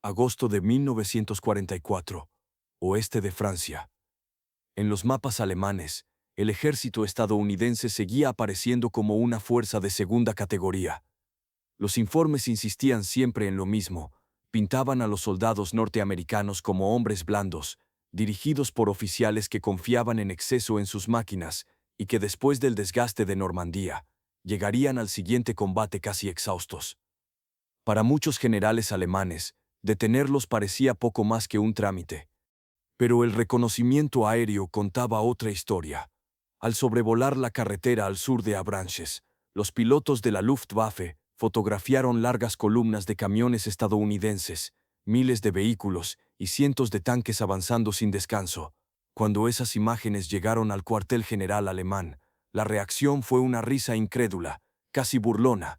Agosto de 1944. Oeste de Francia. En los mapas alemanes, el ejército estadounidense seguía apareciendo como una fuerza de segunda categoría. Los informes insistían siempre en lo mismo, pintaban a los soldados norteamericanos como hombres blandos, dirigidos por oficiales que confiaban en exceso en sus máquinas y que después del desgaste de Normandía, llegarían al siguiente combate casi exhaustos. Para muchos generales alemanes, detenerlos parecía poco más que un trámite. Pero el reconocimiento aéreo contaba otra historia. Al sobrevolar la carretera al sur de Avranches, los pilotos de la Luftwaffe fotografiaron largas columnas de camiones estadounidenses, miles de vehículos y cientos de tanques avanzando sin descanso. Cuando esas imágenes llegaron al cuartel general alemán, la reacción fue una risa incrédula, casi burlona.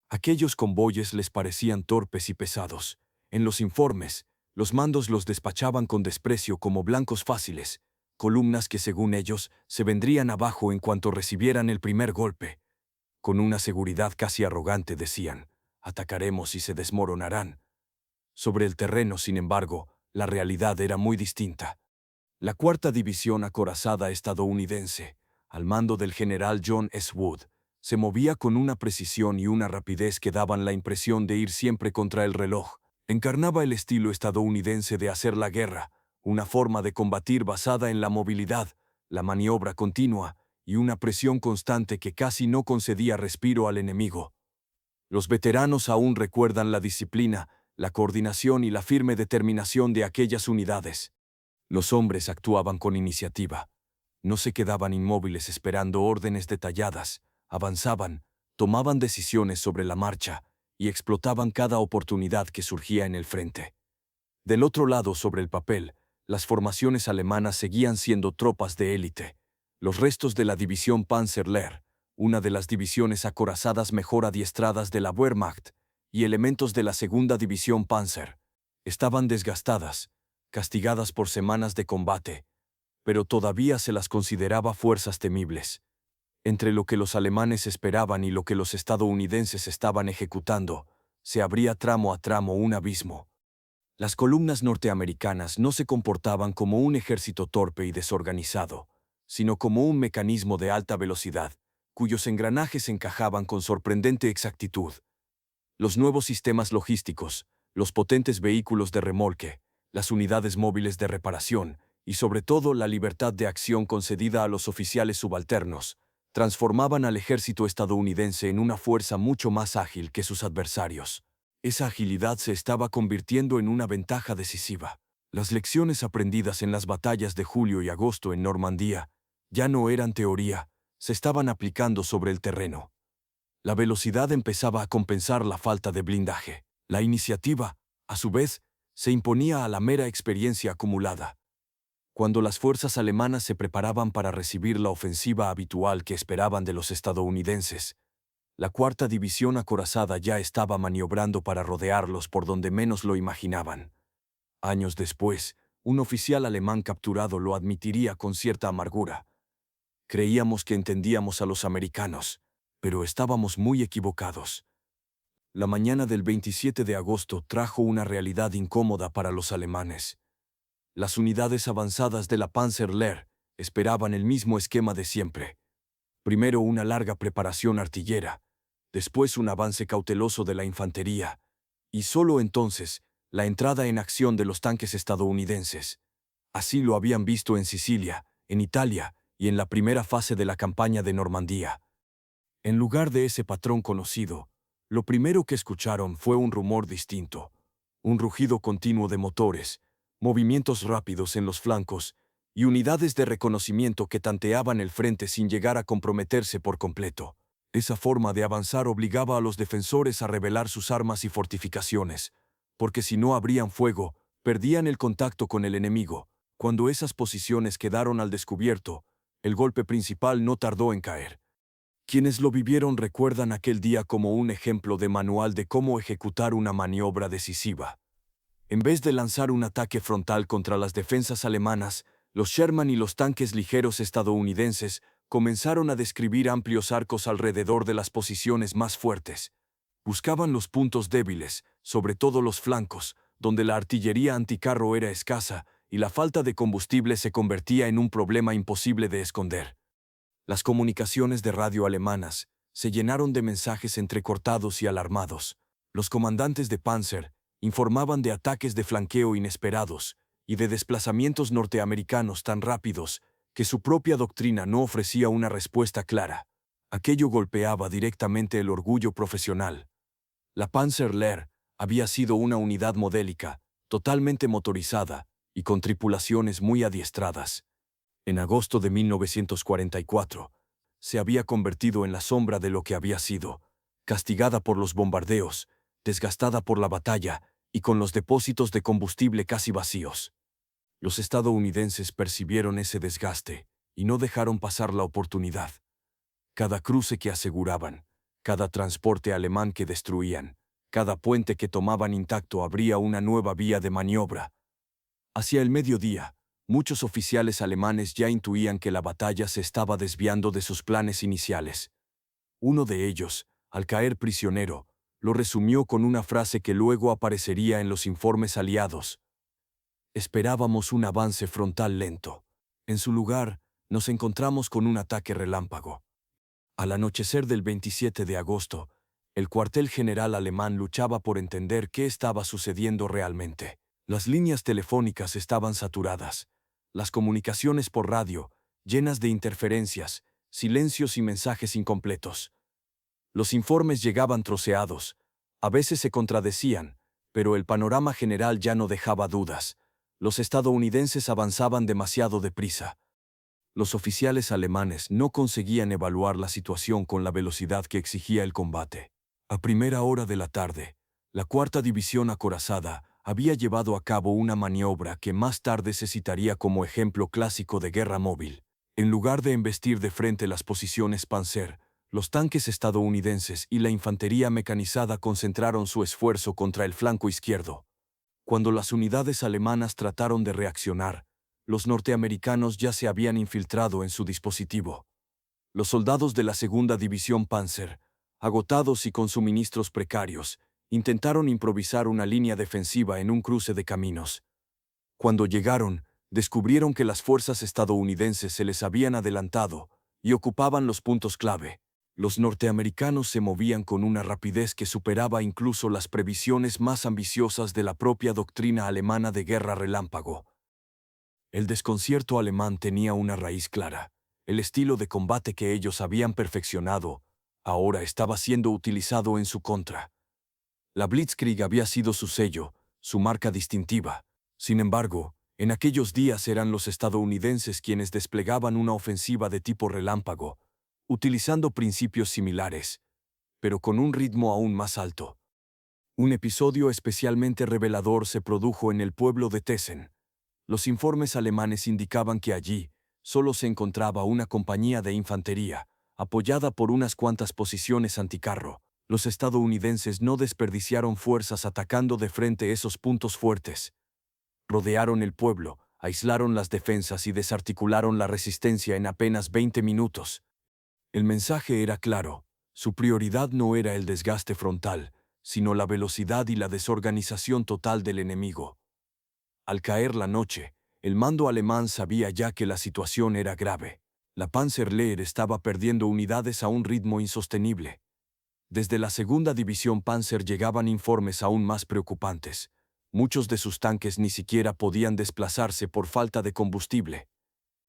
Aquellos convoyes les parecían torpes y pesados. En los informes, los mandos los despachaban con desprecio como blancos fáciles, columnas que según ellos se vendrían abajo en cuanto recibieran el primer golpe. Con una seguridad casi arrogante decían, atacaremos y se desmoronarán. Sobre el terreno, sin embargo, la realidad era muy distinta. La cuarta división acorazada estadounidense, al mando del general John S. Wood, se movía con una precisión y una rapidez que daban la impresión de ir siempre contra el reloj. Encarnaba el estilo estadounidense de hacer la guerra, una forma de combatir basada en la movilidad, la maniobra continua y una presión constante que casi no concedía respiro al enemigo. Los veteranos aún recuerdan la disciplina, la coordinación y la firme determinación de aquellas unidades. Los hombres actuaban con iniciativa. No se quedaban inmóviles esperando órdenes detalladas, avanzaban, tomaban decisiones sobre la marcha y explotaban cada oportunidad que surgía en el frente. Del otro lado, sobre el papel, las formaciones alemanas seguían siendo tropas de élite. Los restos de la división Panzerlehr, una de las divisiones acorazadas mejor adiestradas de la Wehrmacht, y elementos de la segunda división Panzer, estaban desgastadas, castigadas por semanas de combate, pero todavía se las consideraba fuerzas temibles. Entre lo que los alemanes esperaban y lo que los estadounidenses estaban ejecutando, se abría tramo a tramo un abismo. Las columnas norteamericanas no se comportaban como un ejército torpe y desorganizado, sino como un mecanismo de alta velocidad, cuyos engranajes encajaban con sorprendente exactitud. Los nuevos sistemas logísticos, los potentes vehículos de remolque, las unidades móviles de reparación y sobre todo la libertad de acción concedida a los oficiales subalternos, transformaban al ejército estadounidense en una fuerza mucho más ágil que sus adversarios. Esa agilidad se estaba convirtiendo en una ventaja decisiva. Las lecciones aprendidas en las batallas de julio y agosto en Normandía ya no eran teoría, se estaban aplicando sobre el terreno. La velocidad empezaba a compensar la falta de blindaje. La iniciativa, a su vez, se imponía a la mera experiencia acumulada. Cuando las fuerzas alemanas se preparaban para recibir la ofensiva habitual que esperaban de los estadounidenses, la cuarta división acorazada ya estaba maniobrando para rodearlos por donde menos lo imaginaban. Años después, un oficial alemán capturado lo admitiría con cierta amargura. Creíamos que entendíamos a los americanos, pero estábamos muy equivocados. La mañana del 27 de agosto trajo una realidad incómoda para los alemanes. Las unidades avanzadas de la Panzerlehr esperaban el mismo esquema de siempre. Primero una larga preparación artillera, después un avance cauteloso de la infantería, y solo entonces la entrada en acción de los tanques estadounidenses. Así lo habían visto en Sicilia, en Italia y en la primera fase de la campaña de Normandía. En lugar de ese patrón conocido, lo primero que escucharon fue un rumor distinto, un rugido continuo de motores, movimientos rápidos en los flancos y unidades de reconocimiento que tanteaban el frente sin llegar a comprometerse por completo. Esa forma de avanzar obligaba a los defensores a revelar sus armas y fortificaciones, porque si no abrían fuego, perdían el contacto con el enemigo. Cuando esas posiciones quedaron al descubierto, el golpe principal no tardó en caer. Quienes lo vivieron recuerdan aquel día como un ejemplo de manual de cómo ejecutar una maniobra decisiva. En vez de lanzar un ataque frontal contra las defensas alemanas, los Sherman y los tanques ligeros estadounidenses comenzaron a describir amplios arcos alrededor de las posiciones más fuertes. Buscaban los puntos débiles, sobre todo los flancos, donde la artillería anticarro era escasa y la falta de combustible se convertía en un problema imposible de esconder. Las comunicaciones de radio alemanas se llenaron de mensajes entrecortados y alarmados. Los comandantes de Panzer informaban de ataques de flanqueo inesperados y de desplazamientos norteamericanos tan rápidos que su propia doctrina no ofrecía una respuesta clara. Aquello golpeaba directamente el orgullo profesional. La Panzerlehr había sido una unidad modélica, totalmente motorizada y con tripulaciones muy adiestradas. En agosto de 1944, se había convertido en la sombra de lo que había sido, castigada por los bombardeos, desgastada por la batalla y con los depósitos de combustible casi vacíos. Los estadounidenses percibieron ese desgaste y no dejaron pasar la oportunidad. Cada cruce que aseguraban, cada transporte alemán que destruían, cada puente que tomaban intacto abría una nueva vía de maniobra. Hacia el mediodía, muchos oficiales alemanes ya intuían que la batalla se estaba desviando de sus planes iniciales. Uno de ellos, al caer prisionero, lo resumió con una frase que luego aparecería en los informes aliados. Esperábamos un avance frontal lento. En su lugar, nos encontramos con un ataque relámpago. Al anochecer del 27 de agosto, el cuartel general alemán luchaba por entender qué estaba sucediendo realmente. Las líneas telefónicas estaban saturadas, las comunicaciones por radio, llenas de interferencias, silencios y mensajes incompletos. Los informes llegaban troceados, a veces se contradecían, pero el panorama general ya no dejaba dudas. Los estadounidenses avanzaban demasiado deprisa. Los oficiales alemanes no conseguían evaluar la situación con la velocidad que exigía el combate. A primera hora de la tarde, la cuarta división acorazada había llevado a cabo una maniobra que más tarde se citaría como ejemplo clásico de guerra móvil. En lugar de embestir de frente las posiciones Panzer, los tanques estadounidenses y la infantería mecanizada concentraron su esfuerzo contra el flanco izquierdo. Cuando las unidades alemanas trataron de reaccionar, los norteamericanos ya se habían infiltrado en su dispositivo. Los soldados de la segunda división Panzer, agotados y con suministros precarios, intentaron improvisar una línea defensiva en un cruce de caminos. Cuando llegaron, descubrieron que las fuerzas estadounidenses se les habían adelantado y ocupaban los puntos clave. Los norteamericanos se movían con una rapidez que superaba incluso las previsiones más ambiciosas de la propia doctrina alemana de guerra relámpago. El desconcierto alemán tenía una raíz clara. El estilo de combate que ellos habían perfeccionado ahora estaba siendo utilizado en su contra. La Blitzkrieg había sido su sello, su marca distintiva. Sin embargo, en aquellos días eran los estadounidenses quienes desplegaban una ofensiva de tipo relámpago, utilizando principios similares, pero con un ritmo aún más alto. Un episodio especialmente revelador se produjo en el pueblo de Tessen. Los informes alemanes indicaban que allí solo se encontraba una compañía de infantería, apoyada por unas cuantas posiciones anticarro. Los estadounidenses no desperdiciaron fuerzas atacando de frente esos puntos fuertes. Rodearon el pueblo, aislaron las defensas y desarticularon la resistencia en apenas 20 minutos. El mensaje era claro: su prioridad no era el desgaste frontal, sino la velocidad y la desorganización total del enemigo. Al caer la noche, el mando alemán sabía ya que la situación era grave. La Panzerlehr estaba perdiendo unidades a un ritmo insostenible. Desde la segunda división Panzer llegaban informes aún más preocupantes. Muchos de sus tanques ni siquiera podían desplazarse por falta de combustible.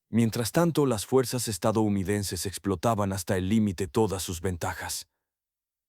Mientras tanto, las fuerzas estadounidenses explotaban hasta el límite todas sus ventajas.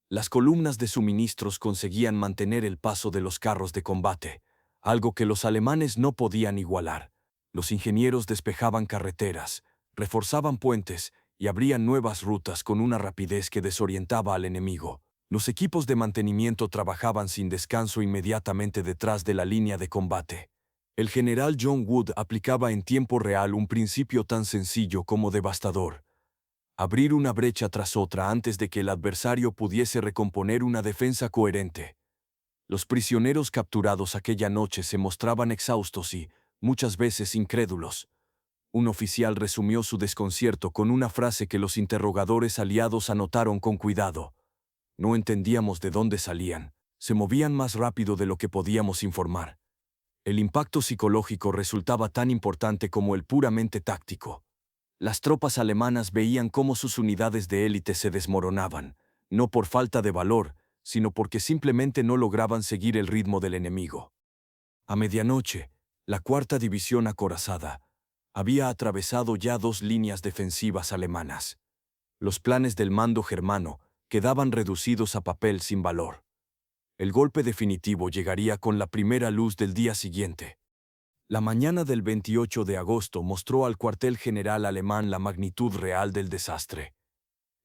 Las columnas de suministros conseguían mantener el paso de los carros de combate, algo que los alemanes no podían igualar. Los ingenieros despejaban carreteras, reforzaban puentes y abrían nuevas rutas con una rapidez que desorientaba al enemigo. Los equipos de mantenimiento trabajaban sin descanso inmediatamente detrás de la línea de combate. El general John Wood aplicaba en tiempo real un principio tan sencillo como devastador: abrir una brecha tras otra antes de que el adversario pudiese recomponer una defensa coherente. Los prisioneros capturados aquella noche se mostraban exhaustos y, muchas veces, incrédulos. Un oficial resumió su desconcierto con una frase que los interrogadores aliados anotaron con cuidado: no entendíamos de dónde salían. se movían más rápido de lo que podíamos informar. El impacto psicológico resultaba tan importante como el puramente táctico. Las tropas alemanas veían cómo sus unidades de élite se desmoronaban, no por falta de valor, sino porque simplemente no lograban seguir el ritmo del enemigo. A medianoche, la cuarta división acorazada había atravesado ya 2 líneas defensivas alemanas. Los planes del mando germano quedaban reducidos a papel sin valor. El golpe definitivo llegaría con la primera luz del día siguiente. La mañana del 28 de agosto mostró al cuartel general alemán la magnitud real del desastre.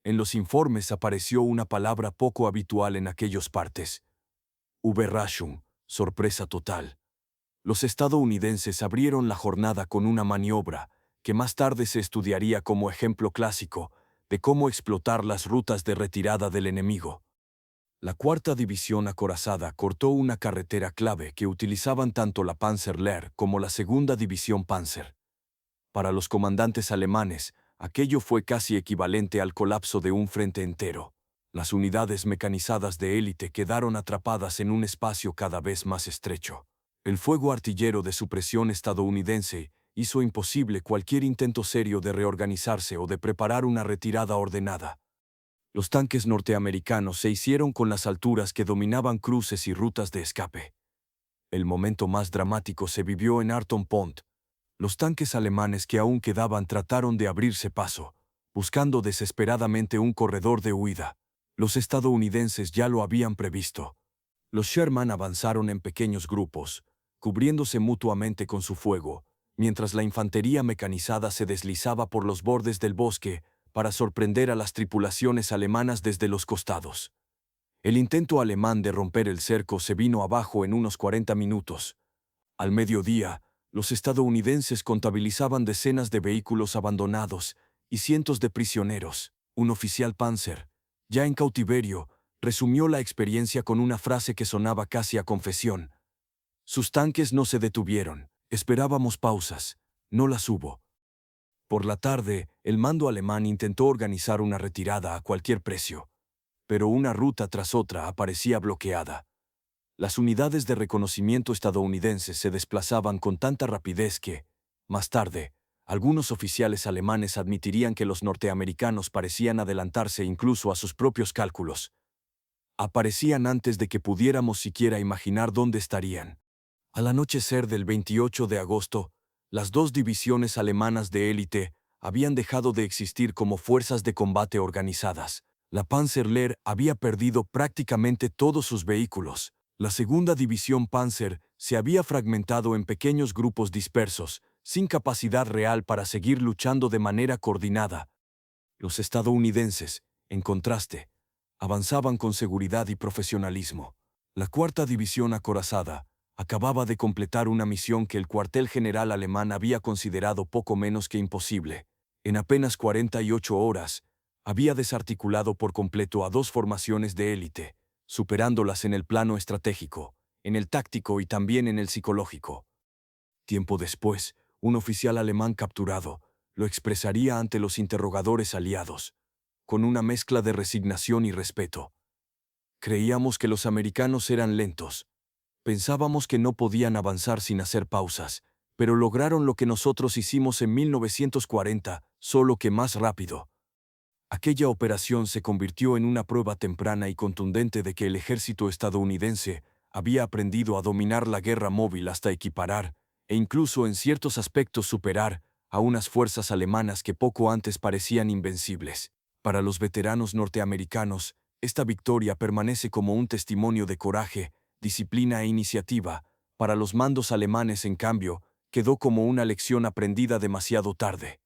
En los informes apareció una palabra poco habitual en aquellos partes: Überraschung, sorpresa total. Los estadounidenses abrieron la jornada con una maniobra que más tarde se estudiaría como ejemplo clásico de cómo explotar las rutas de retirada del enemigo. La cuarta división acorazada cortó una carretera clave que utilizaban tanto la Panzerlehr como la segunda división Panzer. Para los comandantes alemanes, aquello fue casi equivalente al colapso de un frente entero. Las unidades mecanizadas de élite quedaron atrapadas en un espacio cada vez más estrecho. El fuego artillero de supresión estadounidense hizo imposible cualquier intento serio de reorganizarse o de preparar una retirada ordenada. Los tanques norteamericanos se hicieron con las alturas que dominaban cruces y rutas de escape. El momento más dramático se vivió en Arton Pont. Los tanques alemanes que aún quedaban trataron de abrirse paso, buscando desesperadamente un corredor de huida. Los estadounidenses ya lo habían previsto. Los Sherman avanzaron en pequeños grupos, cubriéndose mutuamente con su fuego, mientras la infantería mecanizada se deslizaba por los bordes del bosque para sorprender a las tripulaciones alemanas desde los costados. El intento alemán de romper el cerco se vino abajo en unos 40 minutos. Al mediodía, los estadounidenses contabilizaban decenas de vehículos abandonados y cientos de prisioneros. Un oficial Panzer, ya en cautiverio, resumió la experiencia con una frase que sonaba casi a confesión: sus tanques no se detuvieron, esperábamos pausas, no las hubo. Por la tarde, el mando alemán intentó organizar una retirada a cualquier precio, pero una ruta tras otra aparecía bloqueada. Las unidades de reconocimiento estadounidenses se desplazaban con tanta rapidez que, más tarde, algunos oficiales alemanes admitirían que los norteamericanos parecían adelantarse incluso a sus propios cálculos. Aparecían antes de que pudiéramos siquiera imaginar dónde estarían. Al anochecer del 28 de agosto, las 2 divisiones alemanas de élite habían dejado de existir como fuerzas de combate organizadas. La Panzerlehr había perdido prácticamente todos sus vehículos. La segunda división Panzer se había fragmentado en pequeños grupos dispersos, sin capacidad real para seguir luchando de manera coordinada. Los estadounidenses, en contraste, avanzaban con seguridad y profesionalismo. La cuarta división acorazada acababa de completar una misión que el cuartel general alemán había considerado poco menos que imposible. En apenas 48 horas, había desarticulado por completo a 2 formaciones de élite, superándolas en el plano estratégico, en el táctico y también en el psicológico. Tiempo después, un oficial alemán capturado lo expresaría ante los interrogadores aliados, con una mezcla de resignación y respeto. Creíamos que los americanos eran lentos. Pensábamos que no podían avanzar sin hacer pausas, pero lograron lo que nosotros hicimos en 1940, solo que más rápido. Aquella operación se convirtió en una prueba temprana y contundente de que el ejército estadounidense había aprendido a dominar la guerra móvil hasta equiparar, e incluso en ciertos aspectos superar, a unas fuerzas alemanas que poco antes parecían invencibles. Para los veteranos norteamericanos, esta victoria permanece como un testimonio de coraje, disciplina e iniciativa. Para los mandos alemanes, en cambio, quedó como una lección aprendida demasiado tarde.